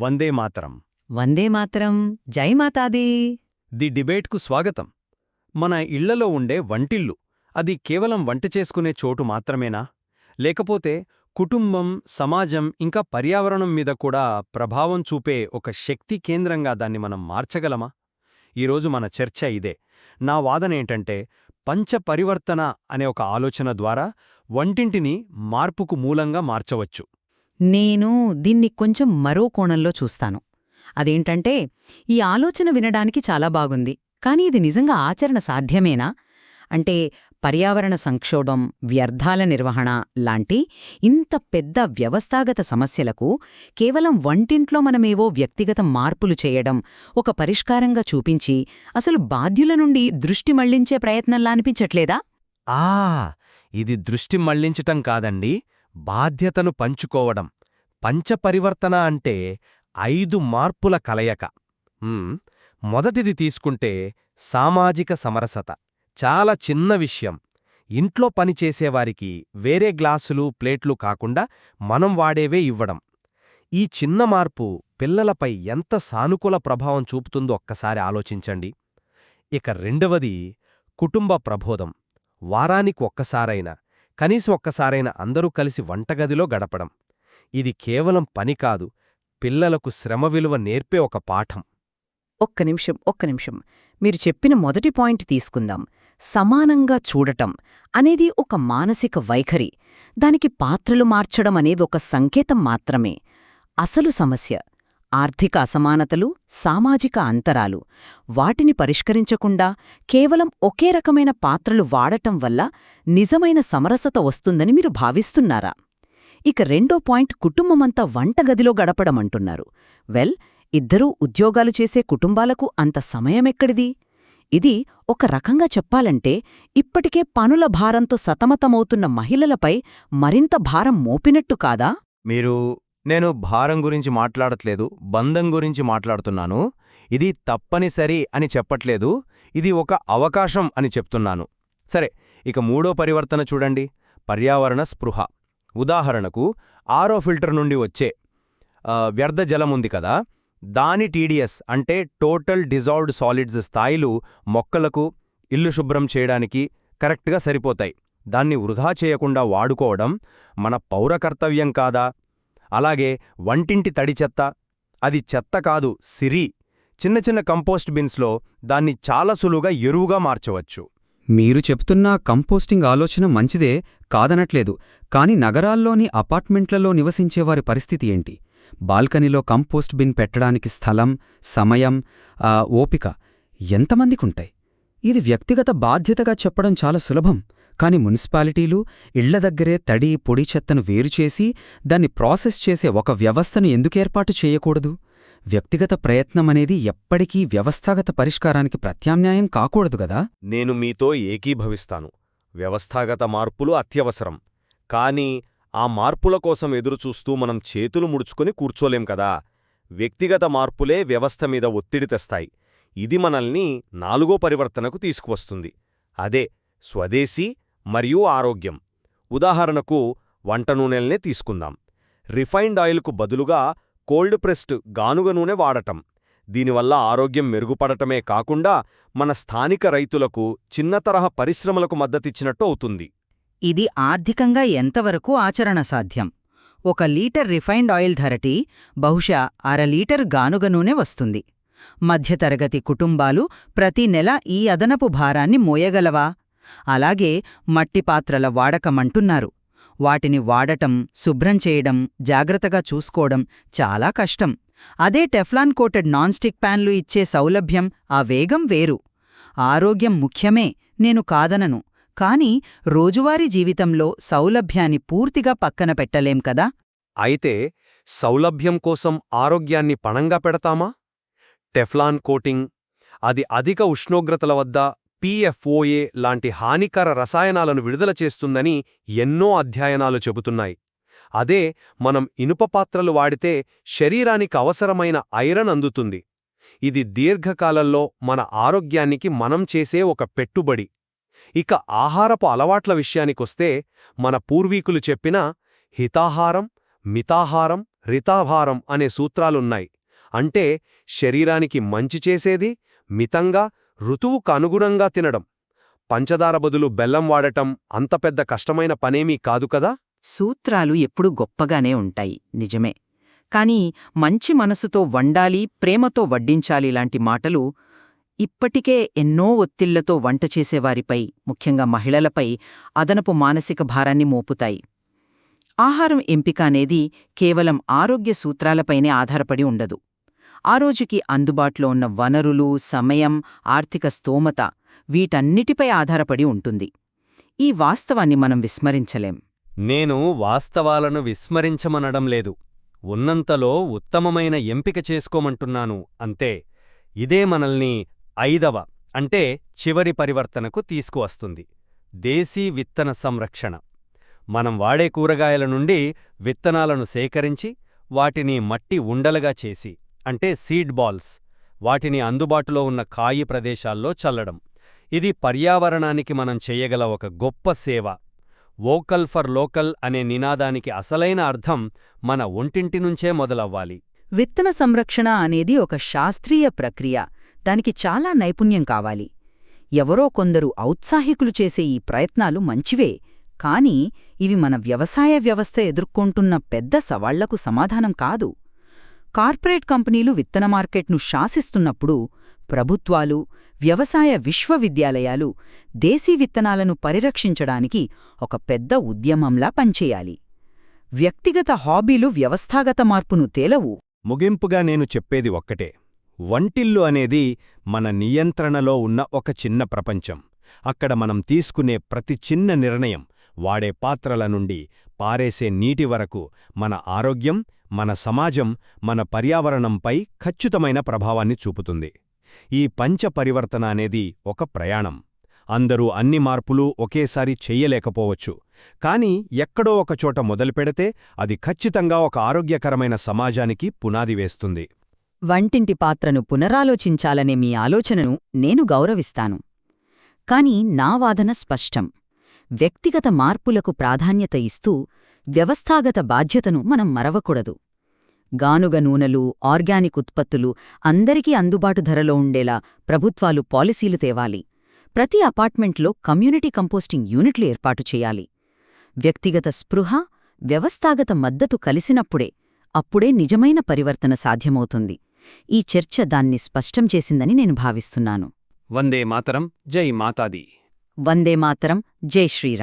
వందే మాతరం. వందే మాతరం. జై మాతాదీ. ది డిబేట్కు స్వాగతం. మన ఇళ్లలో ఉండే వంటిల్లు అది కేవలం వంట చేసుకునే చోటు మాత్రమేనా, లేకపోతే కుటుంబం, సమాజం ఇంకా పర్యావరణం మీద కూడా ప్రభావం చూపే ఒక శక్తి కేంద్రంగా దాన్ని మనం మార్చగలమా? ఈరోజు మన చర్చ ఇదే. నా వాదనేంటంటే, పంచపరివర్తన అనే ఒక ఆలోచన ద్వారా వంటింటిని మార్పుకు మూలంగా మార్చవచ్చు. నేను దీన్ని కొంచెం మరో కోణంలో చూస్తాను. అదేంటంటే, ఈ ఆలోచన వినడానికి చాలా బాగుంది, కానీ ఇది నిజంగా ఆచరణ సాధ్యమేనా? అంటే పర్యావరణ సంక్షోభం, వ్యర్థాల నిర్వహణ లాంటి ఇంత పెద్ద వ్యవస్థాగత సమస్యలకు కేవలం వంటింట్లో మనమేవో వ్యక్తిగత మార్పులు చేయడం ఒక పరిష్కారంగా చూపించి అసలు బాధ్యుల నుండి దృష్టి మళ్లించే ప్రయత్నంలా అనిపించట్లేదా? ఇది దృష్టి మళ్లించటం కాదండి, బాధ్యతను పంచుకోవడం. పంచపరివర్తన అంటే 5 మార్పుల కలయిక. మొదటిది తీసుకుంటే సామాజిక సమరసత. చాలా చిన్న విషయం. ఇంట్లో పనిచేసేవారికి వేరే గ్లాసులు, ప్లేట్లు కాకుండా మనం వాడేవే ఇవ్వడం. ఈ చిన్న మార్పు పిల్లలపై ఎంత సానుకూల ప్రభావం చూపుతుందో ఒక్కసారి ఆలోచించండి. ఇక రెండవది కుటుంబ ప్రబోధం. వారానికి ఒక్కసారైనా, కనీసం ఒక్కసారైనా అందరూ కలిసి వంటగదిలో గడపడం. ఇది కేవలం పని కాదు, పిల్లలకు శ్రమ విలువ నేర్పే ఒక పాఠం. ఒక్క నిమిషం. మీరు చెప్పిన మొదటి పాయింట్ తీసుకుందాం. సమానంగా చూడటం అనేది ఒక మానసిక వైఖరి. దానికి పాత్రలు మార్చడం అనేది ఒక సంకేతం మాత్రమే. అసలు సమస్య ఆర్థిక అసమానతలు, సామాజిక అంతరాలు. వాటిని పరిష్కరించకుండా కేవలం ఒకే రకమైన పాత్రలు వాడటం వల్ల నిజమైన సమరసత వస్తుందని మీరు భావిస్తున్నారా? ఇక రెండో పాయింట్ కుటుంబమంతా వంటగదిలో గడపడమంటున్నారు. ఇద్దరూ ఉద్యోగాలు చేసే కుటుంబాలకు అంత సమయమెక్కడిది? ఇది ఒక రకంగా చెప్పాలంటే ఇప్పటికే పనుల భారంతో సతమతమవుతున్న మహిళలపై మరింత భారం మోపినట్టు కాదా? నేను భారం గురించి మాట్లాడట్లేదు, బంధం గురించి మాట్లాడుతున్నాను. ఇది తప్పనిసరి అని చెప్పట్లేదు, ఇది ఒక అవకాశం అని చెప్తున్నాను. సరే, ఇక మూడో పరివర్తన చూడండి, పర్యావరణ స్పృహ. ఉదాహరణకు ఆరో ఫిల్టర్ నుండి వచ్చే వ్యర్థ జలముంది కదా, దాని టీడీఎస్ అంటే టోటల్ డిజాల్వ్డ్ సాలిడ్స్ స్థాయిలు మొక్కలకు, ఇల్లు శుభ్రం చేయడానికి కరెక్ట్గా సరిపోతాయి. దాన్ని వృధా చేయకుండా వాడుకోవడం మన పౌరకర్తవ్యం కాదా? అలాగే వంటింటి తడి చెత్త, అది చెత్త కాదు, సిరి. చిన్న చిన్న కంపోస్ట్ బిన్స్లో దాన్ని చాలా సులువుగా ఎరువుగా మార్చవచ్చు. మీరు చెప్తున్న కంపోస్టింగ్ ఆలోచన మంచిదే, కాదనట్లేదు. కాని నగరాల్లోని అపార్ట్మెంట్లలో నివసించేవారి పరిస్థితి ఏంటి? బాల్కనీలో కంపోస్ట్ బిన్ పెట్టడానికి స్థలం, సమయం, ఓపిక ఎంతమందికుంటాయి? ఇది వ్యక్తిగత బాధ్యతగా చెప్పడం చాలా సులభం. కాని మున్సిపాలిటీలు ఇళ్ల దగ్గరే తడి, పొడి చెత్తను వేరుచేసి దాన్ని ప్రాసెస్ చేసే ఒక వ్యవస్థను ఎందుకేర్పాటు చేయకూడదు? వ్యక్తిగత ప్రయత్నమనేది ఎప్పటికీ వ్యవస్థాగత పరిష్కారానికి ప్రత్యామ్నాయం కాకూడదు గదా? నేను మీతో ఏకీభవిస్తాను. వ్యవస్థాగత మార్పులు అత్యవసరం. కానీ ఆ మార్పుల కోసం ఎదురుచూస్తూ మనం చేతులు ముడుచుకుని కూర్చోలేం కదా. వ్యక్తిగత మార్పులే వ్యవస్థ మీద ఒత్తిడి తెస్తాయి. ఇది మనల్ని 4వ పరివర్తనకు తీసుకువస్తుంది. అదే స్వదేశీ మరియు ఆరోగ్యం. ఉదాహరణకు వంట నూనెల్నే తీసుకుందాం. రిఫైన్డ్ ఆయిల్కు బదులుగా కోల్డ్ ప్రెస్డ్ గానుగ నూనె వాడటం. దీనివల్ల ఆరోగ్యం మెరుగుపడటమే కాకుండా మన స్థానిక రైతులకు, చిన్న తరహా పరిశ్రమలకు మద్దతిచ్చినట్టు అవుతుంది. ఇది ఆర్థికంగా ఎంతవరకు ఆచరణ సాధ్యం? 1 లీటర్ రిఫైన్డ్ ఆయిల్ ధరటి బహుశా 1/2 లీటర్ గానుగ నూనె వస్తుంది. మధ్యతరగతి కుటుంబాలు ప్రతి నెల ఈ అదనపు భారాన్ని మోయగలవా? అలాగే మట్టిపాత్రల వాడకమంటున్నారు. వాటిని వాడటం, శుభ్రం చేయడం, జాగ్రత్తగా చూసుకోవడం చాలా కష్టం. అదే టెఫ్లాన్ కోటెడ్ నాన్ స్టిక్ ప్యాన్లు ఇచ్చే సౌలభ్యం, ఆ వేగం వేరు. ఆరోగ్యం ముఖ్యమే, నేను కాదనను. కాని రోజువారీ జీవితంలో సౌలభ్యాన్ని పూర్తిగా పక్కన పెట్టలేం కదా. అయితే సౌలభ్యం కోసం ఆరోగ్యాన్ని పణంగా పెడతామా? టెఫ్లాన్ కోటింగ్, అది అధిక ఉష్ణోగ్రతల వద్ద PFOA లాంటి హానికర రసాయనాలను విడుదల చేస్తుందని ఎన్నో అధ్యయనాలు చెబుతున్నాయి. అదే మనం ఇనుప పాత్రలు వాడితే శరీరానికి అవసరమైన ఐరన్ అందుతుంది. ఇది దీర్ఘకాలంలో మన ఆరోగ్యానికి మనం చేసే ఒక పెట్టుబడి. ఇక ఆహారపు అలవాట్ల విషయానికొస్తే మన పూర్వీకులు చెప్పిన హితాహారం, మితాహారం రితాభారం అనే సూత్రాలున్నాయి. అంటే శరీరానికి మంచి చేసేది మితంగా ఋతువుకు అనుగుణంగా తినడం. పంచదార బదులు బెల్లం వాడటం అంత పెద్ద కష్టమైన పనేమీ కాదు కదా. సూత్రాలు ఎప్పుడూ గొప్పగానే ఉంటాయి, నిజమే. కాని మంచి మనసుతో వండాలి, ప్రేమతో వడ్డించాలి లాంటి మాటలు ఇప్పటికే ఎన్నో ఒత్తిళ్లతో వంట చేసేవారిపై, ముఖ్యంగా మహిళలపై అదనపు మానసిక భారాన్ని మోపుతాయి. ఆహారం ఎంపిక అనేది కేవలం ఆరోగ్య సూత్రాలపైనే ఆధారపడి ఉండదు. ఆ రోజుకి అందుబాటులో ఉన్న వనరులు, సమయం, ఆర్థిక స్తోమత వీటన్నిటిపై ఆధారపడి ఉంటుంది. ఈ వాస్తవాన్ని మనం విస్మరించలేం. నేను వాస్తవాలను విస్మరించమనడం లేదు, ఉన్నంతలో ఉత్తమమైన ఎంపిక చేసుకోమంటున్నాను అంతే. ఇదే మనల్ని 5వ అంటే చివరి పరివర్తనకు తీసుకువస్తుంది: దేశీ విత్తన సంరక్షణ. మనం వాడే కూరగాయల నుండి విత్తనాలను సేకరించి వాటిని మట్టి ఉండలుగా చేసి, అంటే సీడ్ బాల్స్, వాటిని అందుబాటులో ఉన్న ఖాళీ ప్రదేశాల్లో చల్లడం. ఇది పర్యావరణానికి మనం చెయ్యగల ఒక గొప్ప సేవ. వోకల్ ఫర్ లోకల్ అనే నినాదానికి అసలైన అర్థం మన ఒంటింటి నుంచే మొదలవ్వాలి. విత్తన సంరక్షణ అనేది ఒక శాస్త్రీయ ప్రక్రియ. దానికి చాలా నైపుణ్యం కావాలి. ఎవరో కొందరు ఔత్సాహికులు చేసే ఈ ప్రయత్నాలు మంచివే, కానీ ఇవి మన వ్యవసాయ వ్యవస్థ ఎదుర్కొంటున్న పెద్ద సవాళ్లకు సమాధానం కాదు. కార్పొరేట్ కంపెనీలు విత్తన మార్కెట్ను శాసిస్తున్నప్పుడు ప్రభుత్వాలు, వ్యవసాయ విశ్వవిద్యాలయాలు దేశీ విత్తనాలను పరిరక్షించడానికి ఒక పెద్ద ఉద్యమంలా పనిచేయాలి. వ్యక్తిగత హాబీలు వ్యవస్థాగత మార్పును తేలవు. ముగింపుగా నేను చెప్పేది ఒక్కటే: వంటిల్లు అనేది మన నియంత్రణలో ఉన్న ఒక చిన్న ప్రపంచం. అక్కడ మనం తీసుకునే ప్రతి చిన్న నిర్ణయం, వాడే పాత్రల నుండి పారేసే నీటి వరకు, మన ఆరోగ్యం, మన సమాజం, మన పర్యావరణంపై ఖచ్చితమైన ప్రభావాన్ని చూపుతుంది. ఈ పంచ పరివర్తన అనేది ఒక ప్రయాణం. అందరూ అన్ని మార్పులు ఒకేసారి చెయ్యలేకపోవచ్చు, కానీ ఎక్కడో ఒకచోట మొదలుపెడితే అది ఖచ్చితంగా ఒక ఆరోగ్యకరమైన సమాజానికి పునాది వేస్తుంది. వంటింటి పాత్రను పునరాలోచించాలనే మీ ఆలోచనను నేను గౌరవిస్తాను. కాని నా వాదన స్పష్టం: వ్యక్తిగత మార్పులకు ప్రాధాన్యత ఇస్తూ వ్యవస్థాగత బాధ్యతను మనం మరవకూడదు. గానుగ నూనెలు, ఆర్గానిక్ ఉత్పత్తులు అందరికీ అందుబాటు ధరలో ఉండేలా ప్రభుత్వాలు పాలసీలు తేవాలి. ప్రతి అపార్ట్మెంట్లో కమ్యూనిటీ కంపోస్టింగ్ యూనిట్లు ఏర్పాటు చేయాలి. వ్యక్తిగత స్పృహ, వ్యవస్థాగత మద్దతు అప్పుడే నిజమైన పరివర్తన సాధ్యమవుతుంది. ఈ చర్చ దాన్ని స్పష్టం చేసిందని నేను భావిస్తున్నాను. వందే మాతరం, జై మాతాదీ. వందే మాతరం, జై శ్రీరామ్.